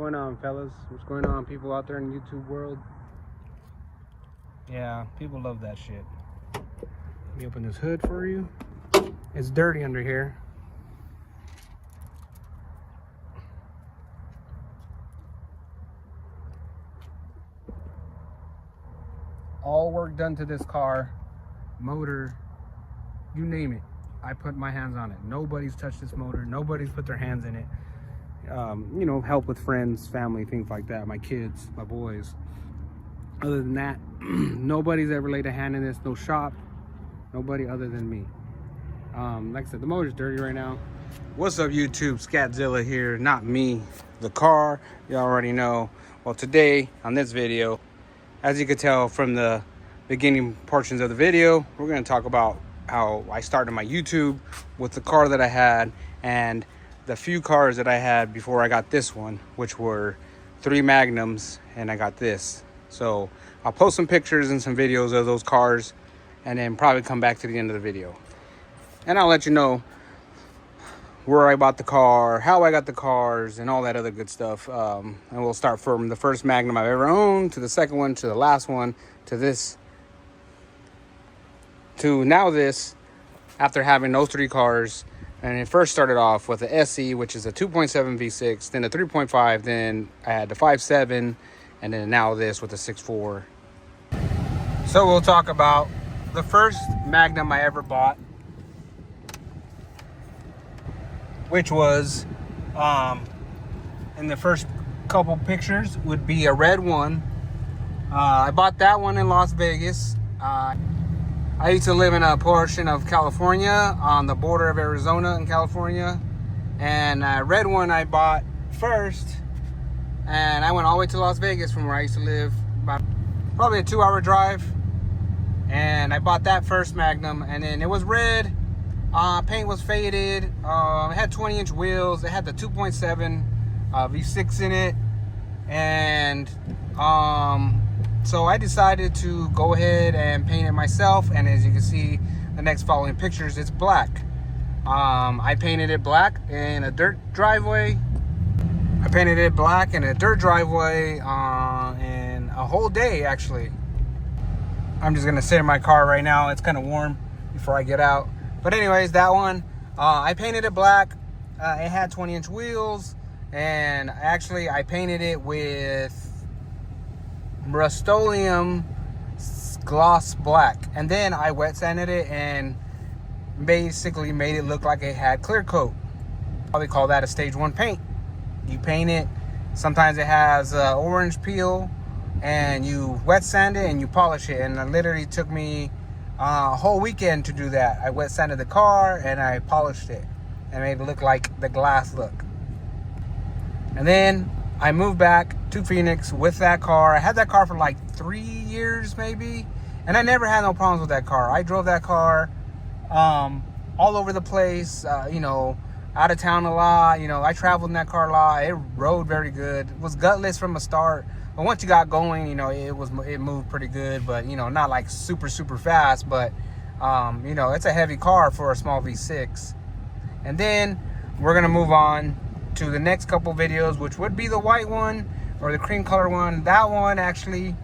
going on, fellas? What's going on, people out there in the YouTube world? Yeah, people love that shit. Let me open this hood for you. It's dirty under here. All work done to this car, motor, you name it. I put my hands on it. Nobody's touched this motor. Nobody's put their hands in it. You know, help with friends, family, things like that. My kids, my boys. Other than that, nobody's ever laid a hand in this. No shop, nobody other than me. Like I said, the motor's dirty right now. What's up, YouTube? Scatzilla here. Not me, the car. You already know. Well, today on this video, as you could tell from the beginning portions of the video, we're going to talk about how I started my YouTube with the car that I had and the few cars that I had before I got this one, which were 3 Magnums, and I got this. So I'll post some pictures and some videos of those cars and then probably come back to the end of the video. And I'll let you know where I bought the car, how I got the cars, and all that other good stuff. And we'll start from the first Magnum I've ever owned, to the second one, to the last one, to this, to now this, after having those 3 cars. And it first started off with the SE, which is a 2.7 V6, then the 3.5, then I had the 5.7, and then now this with the 6.4. So we'll talk about the first Magnum I ever bought, which was, in the first couple pictures, would be a red one. I bought that one in Las Vegas. I used to live in a portion of California on the border of Arizona and California. And red one I bought first. And I went all the way to Las Vegas from where I used to live. About probably a 2-hour drive. And I bought that first Magnum. And then it was red. Paint was faded. It had 20-inch wheels. It had the 2.7 V6 in it. And so I decided to go ahead and paint it myself, and as you can see the next following pictures, it's black. I painted it black in a dirt driveway. I painted it black in a dirt driveway in a whole day, actually. I'm just gonna sit in my car right now. It's kind of warm before I get out. But anyways, that one, I painted it black. It had 20-inch wheels, and actually I painted it with Rust-Oleum gloss black, and then I wet sanded it and basically made it look like it had clear coat. Probably call that a stage 1 paint. You paint it, sometimes it has orange peel, and you wet sand it and you polish it, and it literally took me a whole weekend to do that. I wet sanded the car and I polished it and made it look like the glass look. And then I moved back to Phoenix with that car. I had that car for like 3 years maybe, and I never had no problems with that car. I drove that car all over the place, you know, out of town a lot. You know, I traveled in that car a lot. It rode very good. It was gutless from the start, but once you got going, you know, it moved pretty good, but you know, not like super fast, but you know, it's a heavy car for a small V6. And then we're gonna move on to the next couple videos, which would be the white one or the cream color one. That one actually,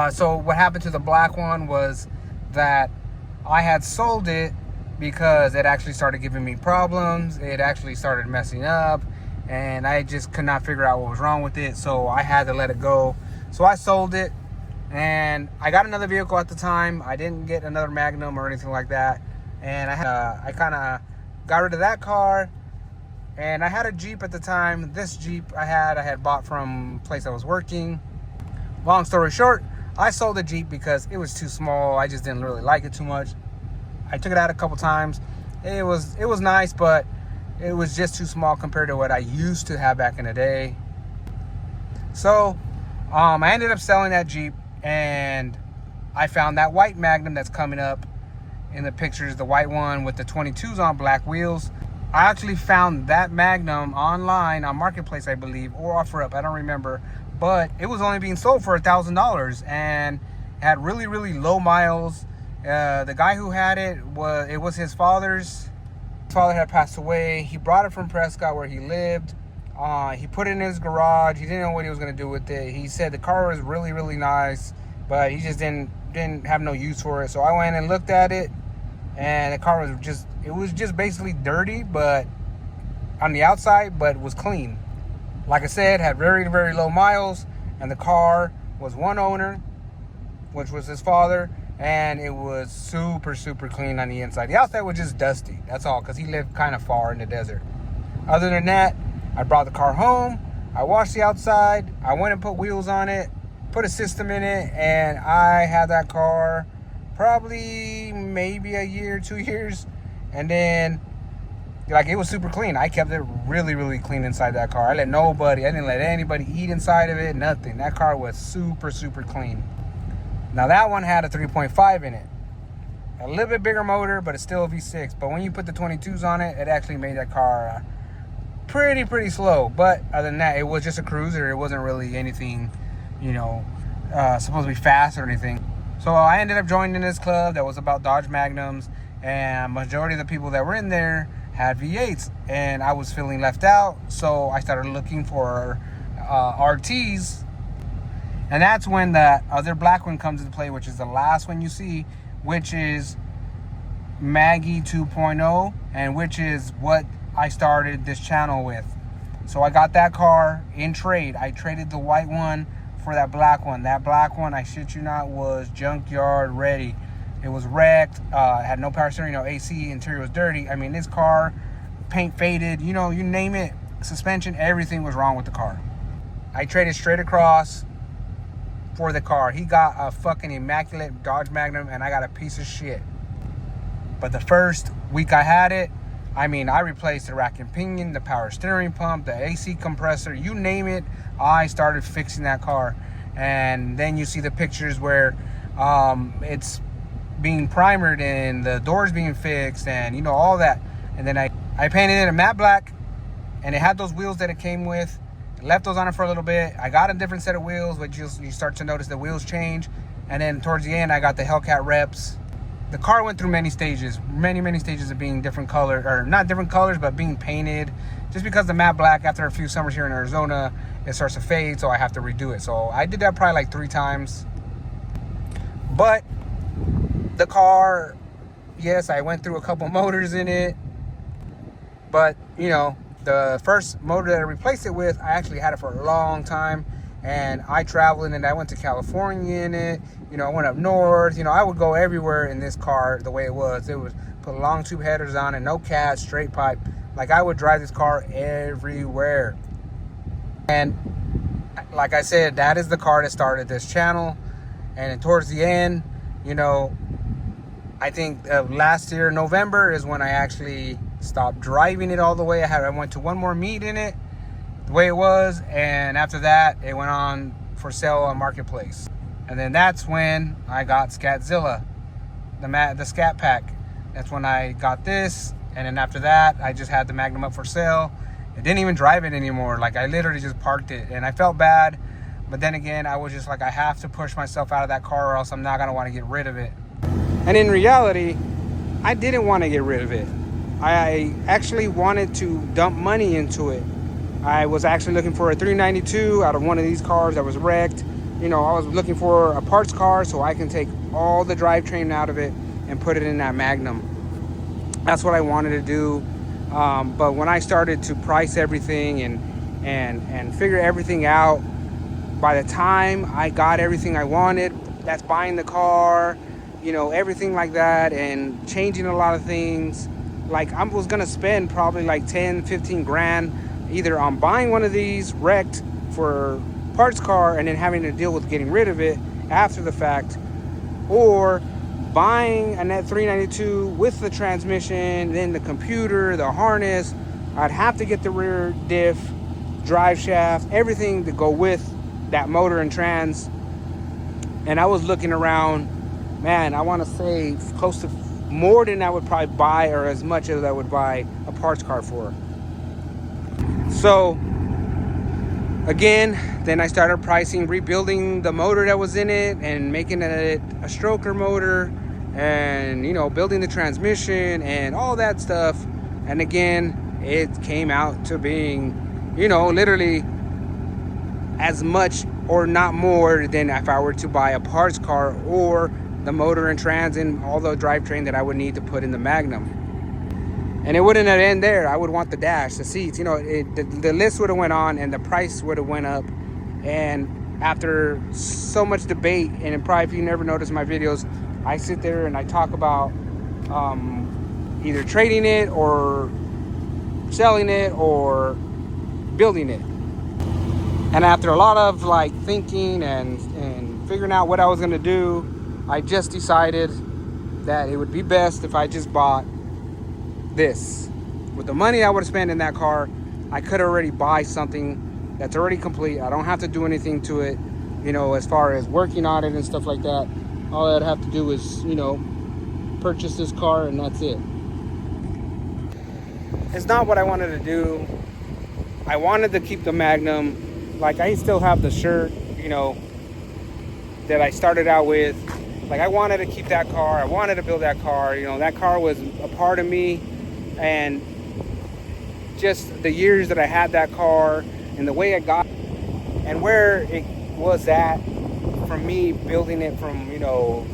so what happened to the black one was that I had sold it because it actually started giving me problems. It actually started messing up, and I just could not figure out what was wrong with it, so I had to let it go. So I sold it, and I got another vehicle at the time. I didn't get another Magnum or anything like that, and I kind of got rid of that car. And I had a Jeep at the time. This Jeep I had bought from a place I was working. Long story short, I sold the Jeep because it was too small. I just didn't really like it too much. I took it out a couple times. It was nice, but it was just too small compared to what I used to have back in the day. So I ended up selling that Jeep, and I found that white Magnum that's coming up in the pictures, the white one with the 22s on black wheels. I actually found that Magnum online on Marketplace, I believe, or OfferUp, I don't remember. But it was only being sold for $1,000 and had really low miles. The guy who had it was his father's. His father had passed away. He brought it from Prescott where he lived. He put it in his garage. He didn't know what he was gonna do with it. He said the car was really, really nice, but he just didn't have no use for it. So I went and looked at it, and the car was just basically dirty, but on the outside, but was clean. Like I said, had very, very low miles, and the car was one owner, which was his father, and it was super, super clean on the inside. The outside was just dusty. That's all, because he lived kind of far in the desert. Other than that, I brought the car home. I washed the outside. I went and put wheels on it, put a system in it, and I had that car probably maybe a year, 2 years. And then, like, it was super clean. I kept it really, really clean inside that car. I didn't let anybody eat inside of it, nothing. That car was super, super clean. Now, that one had a 3.5 in it. A little bit bigger motor, but it's still a V6. But when you put the 22s on it, it actually made that car pretty slow. But other than that, it was just a cruiser. It wasn't really anything, supposed to be fast or anything. So I ended up joining this club that was about Dodge Magnums, and majority of the people that were in there had V8s, and I was feeling left out. So I started looking for RTs, and that's when the other black one comes into play, which is the last one you see, which is Maggie 2.0, and which is what I started this channel with. So I got that car in trade. I traded the white one for that black one. That black one, I shit you not, was junkyard ready. It was wrecked, had no power steering, no AC, interior was dirty. I mean, this car, paint faded, you name it, suspension, everything was wrong with the car. I traded straight across for the car. He got a fucking immaculate Dodge Magnum, and I got a piece of shit. But the first week I had it, I replaced the rack and pinion, the power steering pump, the AC compressor, you name it, I started fixing that car. And then you see the pictures where it's being primered and the doors being fixed and, all that. And then I painted it a matte black, and it had those wheels that it came with. Left those on it for a little bit. I got a different set of wheels, but you start to notice the wheels change. And then towards the end, I got the Hellcat Reps. The car went through many stages of being different colors, or not different colors, but being painted. Just because the matte black, after a few summers here in Arizona, it starts to fade, so I have to redo it. So I did that probably like 3 times. But the car, yes, I went through a couple motors in it. But, the first motor that I replaced it with, I actually had it for a long time. And I traveled in it. I went to California in it. I went up north. I would go everywhere in this car the way it was. It was put long tube headers on it, no cats, straight pipe. Like, I would drive this car everywhere. And like I said, that is the car that started this channel. And towards the end, I think last year, November, is when I actually stopped driving it all the way. I went to one more meet in it, the way it was, and after that, it went on for sale on Marketplace. And then that's when I got Scatzilla, the Scat Pack. That's when I got this, and then after that, I just had the Magnum up for sale. I didn't even drive it anymore. Like, I literally just parked it, and I felt bad, but then again, I was just like, I have to push myself out of that car, or else I'm not gonna want to get rid of it. And in reality, I didn't want to get rid of it. I actually wanted to dump money into it. I was actually looking for a 392 out of one of these cars that was wrecked. I was looking for a parts car so I can take all the drivetrain out of it and put it in that Magnum. That's what I wanted to do. But when I started to price everything and figure everything out, by the time I got everything I wanted, that's buying the car, everything like that, and changing a lot of things. Like, I was gonna spend probably like 10, 15 grand either on buying one of these wrecked for parts car and then having to deal with getting rid of it after the fact, or buying a net 392 with the transmission, then the computer, the harness. I'd have to get the rear diff, drive shaft, everything to go with that motor and trans. And I was looking around, man, I want to say close to more than I would probably buy, or as much as I would buy a parts car for. So again, then I started pricing, rebuilding the motor that was in it and making it a stroker motor, and building the transmission and all that stuff. And again, it came out to being you know, literally as much or not more than if I were to buy a parts car or the motor and trans and all the drivetrain that I would need to put in the Magnum. And it wouldn't end there. I would want the dash, the seats, you know, the list would have went on and the price would have went up. And after so much debate, and probably if you never noticed my videos, I sit there and I talk about either trading it or selling it or building it. And after a lot of like thinking and figuring out what I was gonna do, I just decided that it would be best if I just bought this. With the money I would have spent in that car, I could already buy something that's already complete. I don't have to do anything to it, you know, as far as working on it and stuff like that. All I'd have to do is, you know, purchase this car and that's it. It's not what I wanted to do. I wanted to keep the Magnum. Like, I still have the shirt, you know, that I started out with. Like, I wanted to keep that car. I wanted to build that car. You know, that car was a part of me. And just the years that I had that car and the way it got and where it was at from me building it from, you know,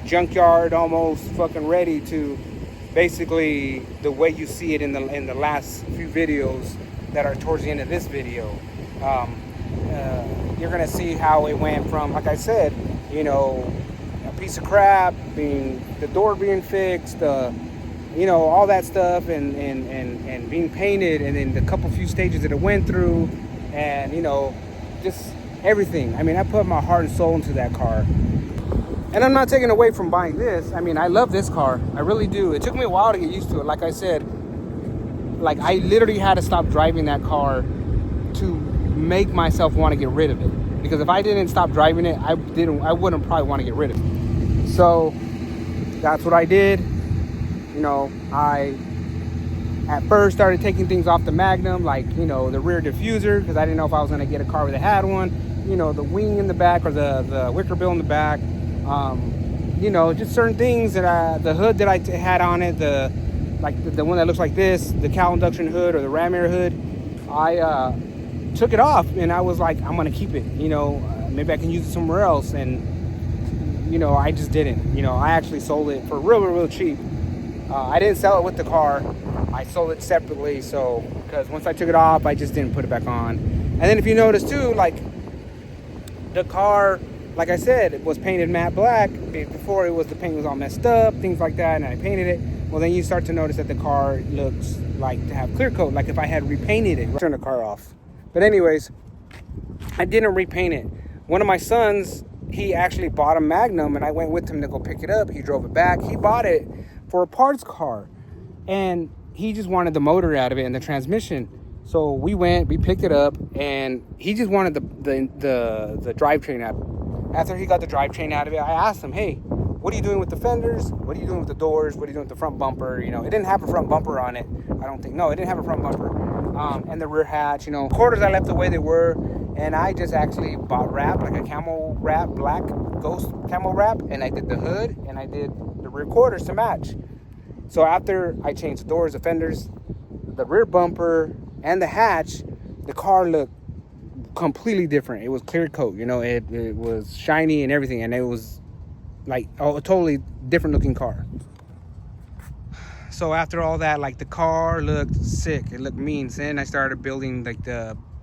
junkyard almost fucking ready to basically the way you see it in the last few videos that are towards the end of this video. You're gonna see how it went from, like I said, you know, a piece of crap, being the door being fixed, you know, all that stuff, and being painted, and then the few stages that it went through, and you know, just everything. I mean, I put my heart and soul into that car, and I'm not taking away from buying this. I mean, I love this car, I really do. It took me a while to get used to it. Like I said, like I literally had to stop driving that car to make myself want to get rid of it, because if I didn't stop driving it, I wouldn't probably want to get rid of it. So that's what I did. You know, I at first started taking things off the Magnum, like, you know, the rear diffuser, because I didn't know if I was going to get a car that had one, you know, the wing in the back or the wicker bill in the back, you know, just certain things that the hood that I had on it, the one that looks like this, the cowl induction hood or the ram air hood, I took it off, and I was like, I'm gonna keep it, you know, maybe I can use it somewhere else. And you know, I just didn't. You know, I actually sold it for real cheap. I didn't sell it with the car, I sold it separately. So because once I took it off, I just didn't put it back on. And then if you notice too, like the car, like I said, it was painted matte black. Before, it was, the paint was all messed up, things like that, and I painted it. Well, then you start to notice that the car looks like to have clear coat, like if I had repainted it. Turn the car off. But anyways, I didn't repaint it. One of my sons, he actually bought a Magnum, and I went with him to go pick it up. He drove it back. He bought it for a parts car, and he just wanted the motor out of it and the transmission. So we picked it up, and he just wanted the drivetrain out. After he got the drivetrain out of it, I asked him, hey, what are you doing with the fenders? What are you doing with the doors? What are you doing with the front bumper? You know, it didn't have a front bumper on it. I don't think. No, it didn't have a front bumper. And the rear hatch, you know, quarters I left the way they were. And I just actually bought wrap, like a camel wrap, black ghost camel wrap. And I did the hood, and I did the rear quarters to match. So after I changed the doors, the fenders, the rear bumper, and the hatch, the car looked completely different. It was clear coat, you know, it was shiny and everything. And it was like a totally different looking car. So after all that, like, the car looked sick, it looked mean. Then I started building like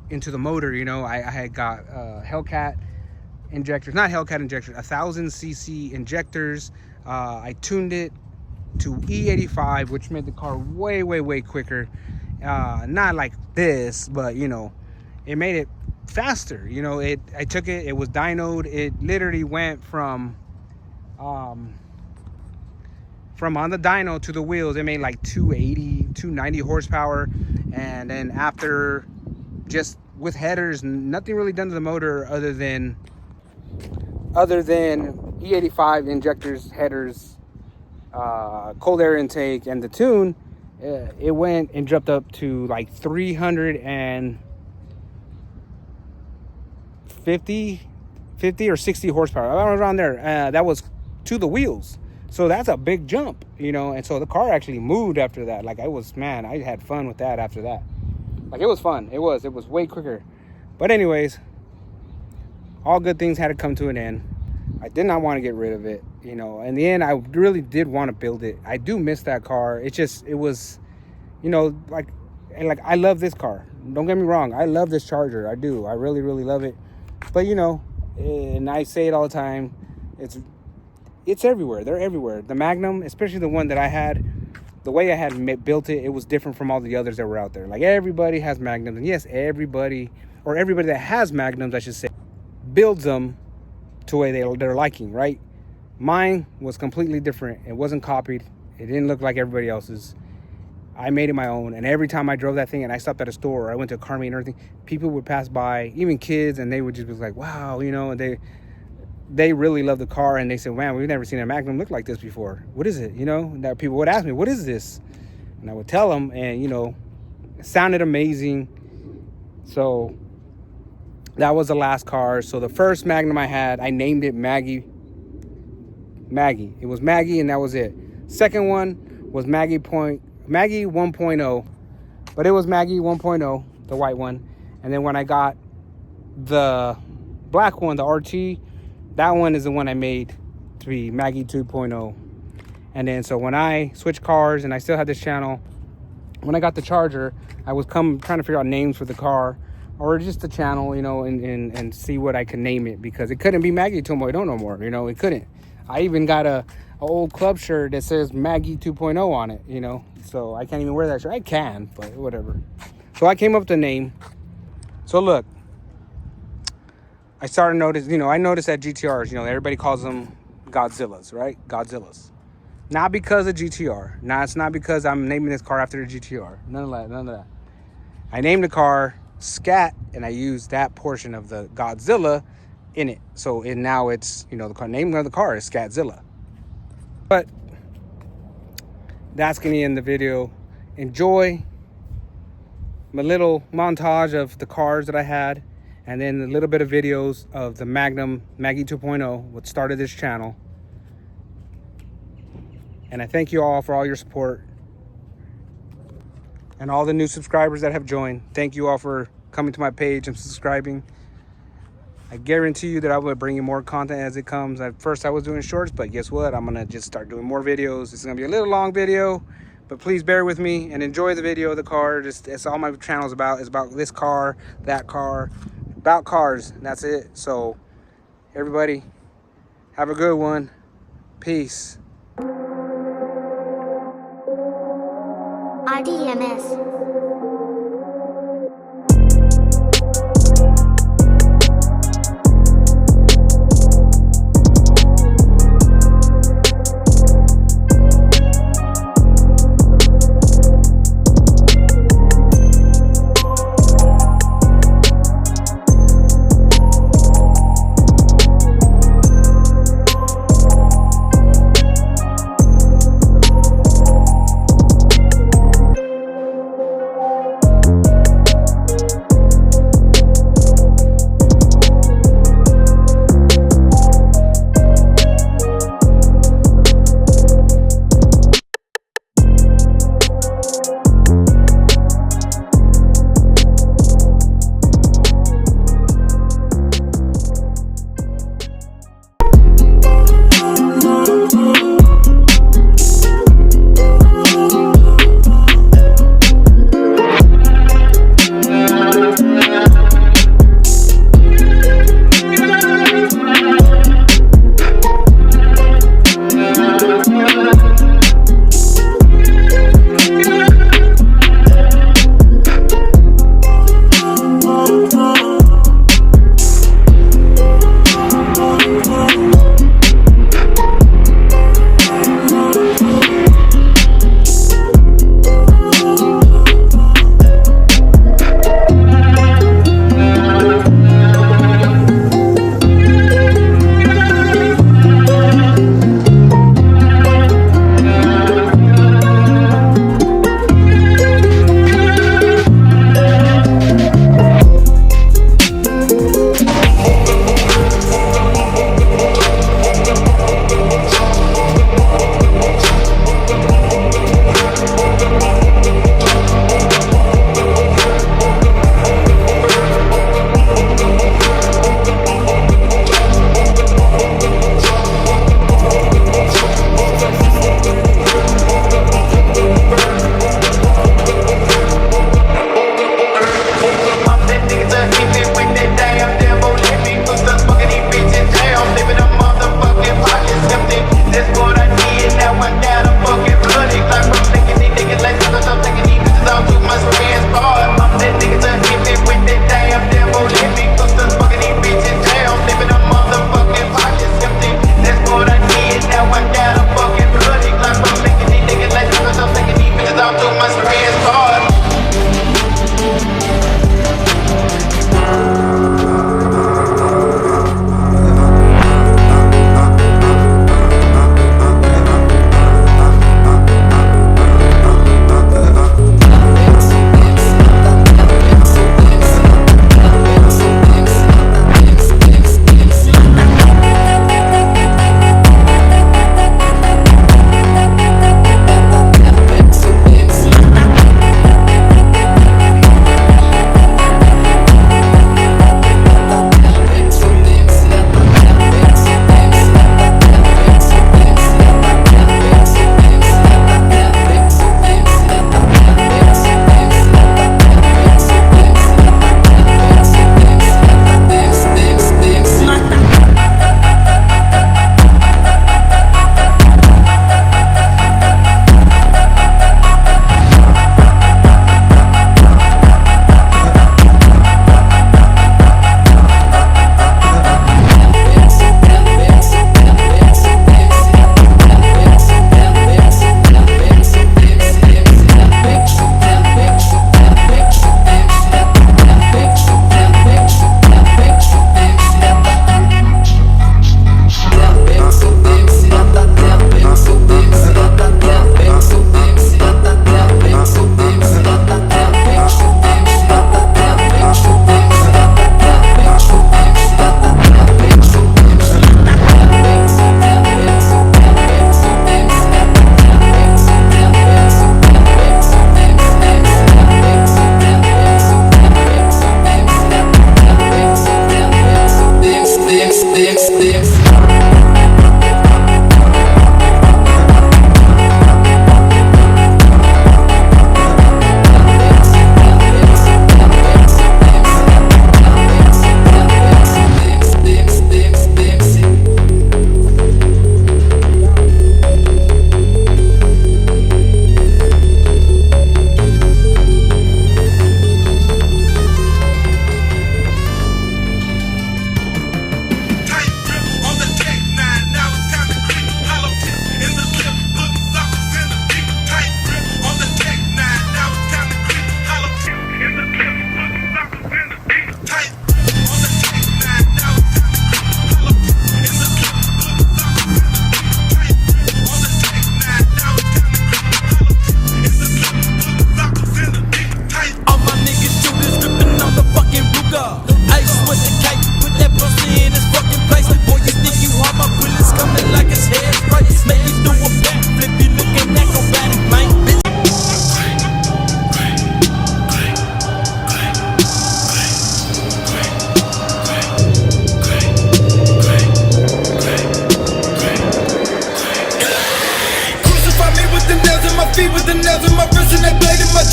into the motor, you know. I had got Hellcat injectors, not Hellcat injectors, 1000cc injectors. I tuned it to E85, which made the car way quicker. Not like this, but you know, it made it faster. You know, I took it, it was dynoed. It literally went from on the dyno to the wheels, it made like 290 horsepower. And then after, just with headers, nothing really done to the motor other than E85 injectors, headers, cold air intake, and the tune. It went and jumped up to like 350 or 60 horsepower, around there. That was to the wheels. So that's a big jump, you know. And so the car actually moved after that. Like, I had fun with that after that. Like, it was fun. It was way quicker. But anyways, all good things had to come to an end. I did not want to get rid of it, you know. In the end, I really did want to build it. I do miss that car. It was, you know, like I love this car. Don't get me wrong. I love this Charger. I do. I really, really love it. But, you know, and I say it all the time, it's everywhere. They're everywhere. The Magnum, especially the one that I had, the way I had built it, it was different from all the others that were out there. Like, everybody has Magnums. And yes, everybody that has Magnums, I should say, builds them to the way they're liking, right? Mine was completely different. It wasn't copied. It didn't look like everybody else's. I made it my own. And every time I drove that thing and I stopped at a store or I went to a car meet and everything, people would pass by, even kids, and they would just be like, wow, you know, and they really love the car, and they said, man, we've never seen a Magnum look like this before. What is it? You know, that people would ask me, what is this? And I would tell them, and, you know, it sounded amazing. So that was the last car. So the first Magnum I had, I named it Maggie. It was Maggie, and that was it. Second one was Maggie 1.0, but it was Maggie 1.0, the white one. And then when I got the black one, the RT, that one is the one I made to be Maggie 2.0. And then so when I switched cars and I still had this channel, when I got the Charger, I was trying to figure out names for the car or just the channel, you know, and see what I could name it, because it couldn't be Maggie 2.0 no more, you know, it couldn't. I even got a old club shirt that says Maggie 2.0 on it, you know, so I can't even wear that shirt. I can, but whatever. So I came up with the name. So look, I started to notice, you know, I noticed that GTRs, you know, everybody calls them Godzillas, right? Godzillas. Not because of GTR. Now, it's not because I'm naming this car after the GTR. None of that. I named the car Scat, and I used that portion of the Godzilla in it. So now it's, you know, the name of the car is Scatzilla. But that's going to end the video. Enjoy my little montage of the cars that I had, and then a little bit of videos of the Magnum Maggie 2.0, what started this channel. And I thank you all for all your support. And all the new subscribers that have joined. Thank you all for coming to my page and subscribing. I guarantee you that I will bring you more content as it comes. At first I was doing shorts, but guess what? I'm gonna just start doing more videos. It's gonna be a little long video, but please bear with me and enjoy the video of the car. That's all my channel is about. It's about this car, that car, about cars, and that's it. So everybody, have a good one. Peace. RDMS.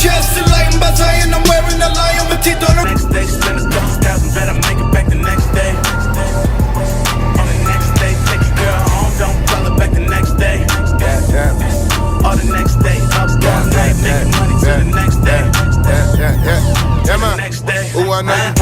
chest to light by Zion. I'm wearing a lion with teeth on the Next day, spend a couple thousand, better make it back the next day. On the next day, take your girl home, don't call her back the next day. Or the next day, up all night, making money till the next day. Yeah, man. Next day. Ooh, I know you